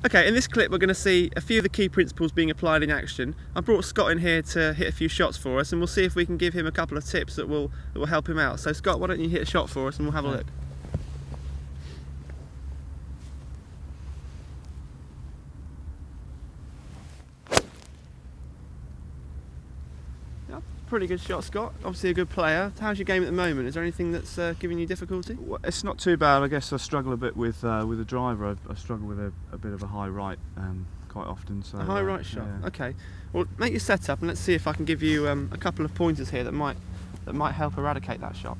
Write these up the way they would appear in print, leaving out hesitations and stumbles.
Okay, in this clip we're going to see a few of the key principles being applied in action. I brought Scott in here to hit a few shots for us, and we'll see if we can give him a couple of tips that will help him out. So Scott, why don't you hit a shot for us and we'll have a look. Yeah, pretty good shot, Scott. Obviously a good player. How's your game at the moment? Is there anything that's giving you difficulty? Well, it's not too bad. I guess I struggle a bit with the driver. I struggle with a bit of a high right quite often. So a high right shot. Yeah. Okay. Well, make your setup and let's see if I can give you a couple of pointers here that might help eradicate that shot.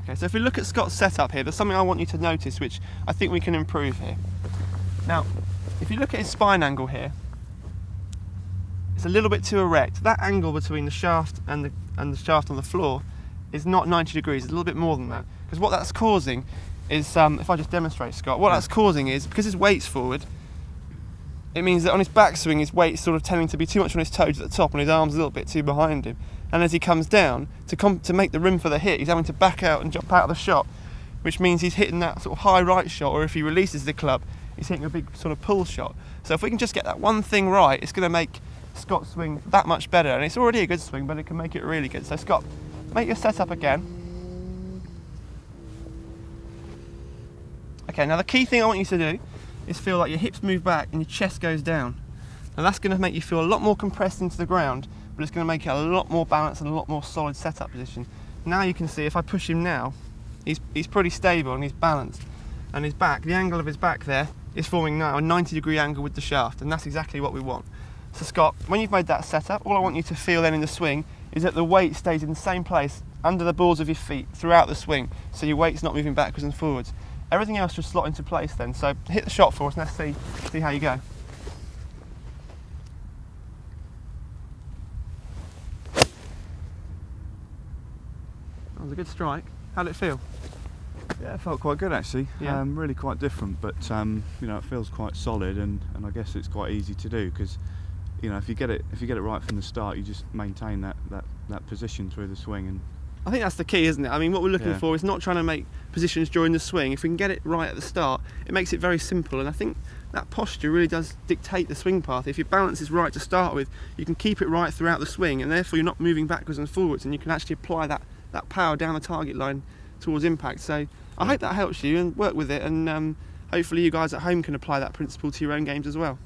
Okay, so if we look at Scott's setup here, there's something I want you to notice which I think we can improve here. Now, if you look at his spine angle here, it's a little bit too erect. That angle between the shaft and the shaft on the floor is not 90 degrees, it's a little bit more than that. Because what that's causing is, if I just demonstrate, Scott, what that's causing is, because his weight's forward, it means that on his backswing his weight's sort of tending to be too much on his toes at the top and his arm's a little bit too behind him. And as he comes down, to make the room for the hit, he's having to back out and jump out of the shot, which means he's hitting that sort of high right shot, or if he releases the club, he's hitting a big sort of pull shot. So if we can just get that one thing right, it's going to make Scott's swing that much better. And it's already a good swing, but it can make it really good. So Scott, make your setup again. Okay, now the key thing I want you to do is feel like your hips move back and your chest goes down. Now that's going to make you feel a lot more compressed into the ground, but it's going to make it a lot more balanced and a lot more solid setup position. Now you can see if I push him now, he's pretty stable and he's balanced. And his back, the angle of his back there, is forming now a 90-degree angle with the shaft, and that's exactly what we want. So Scott, when you've made that setup, all I want you to feel then in the swing is that the weight stays in the same place under the balls of your feet throughout the swing, so your weight's not moving backwards and forwards. Everything else should slot into place then. So hit the shot for us and let's see how you go. That was a good strike. How did it feel? Yeah, it felt quite good actually. Yeah. Really quite different, but you know, it feels quite solid, and I guess it's quite easy to do because, you know, if you get it right from the start, you just maintain that position through the swing. And I think that's the key, isn't it? I mean, what we're looking for is not trying to make positions during the swing. If we can get it right at the start, it makes it very simple, and I think that posture really does dictate the swing path. If your balance is right to start with, you can keep it right throughout the swing, and therefore you're not moving backwards and forwards, and you can actually apply that power down the target line towards impact. So I hope that helps you, and work with it, and hopefully you guys at home can apply that principle to your own games as well.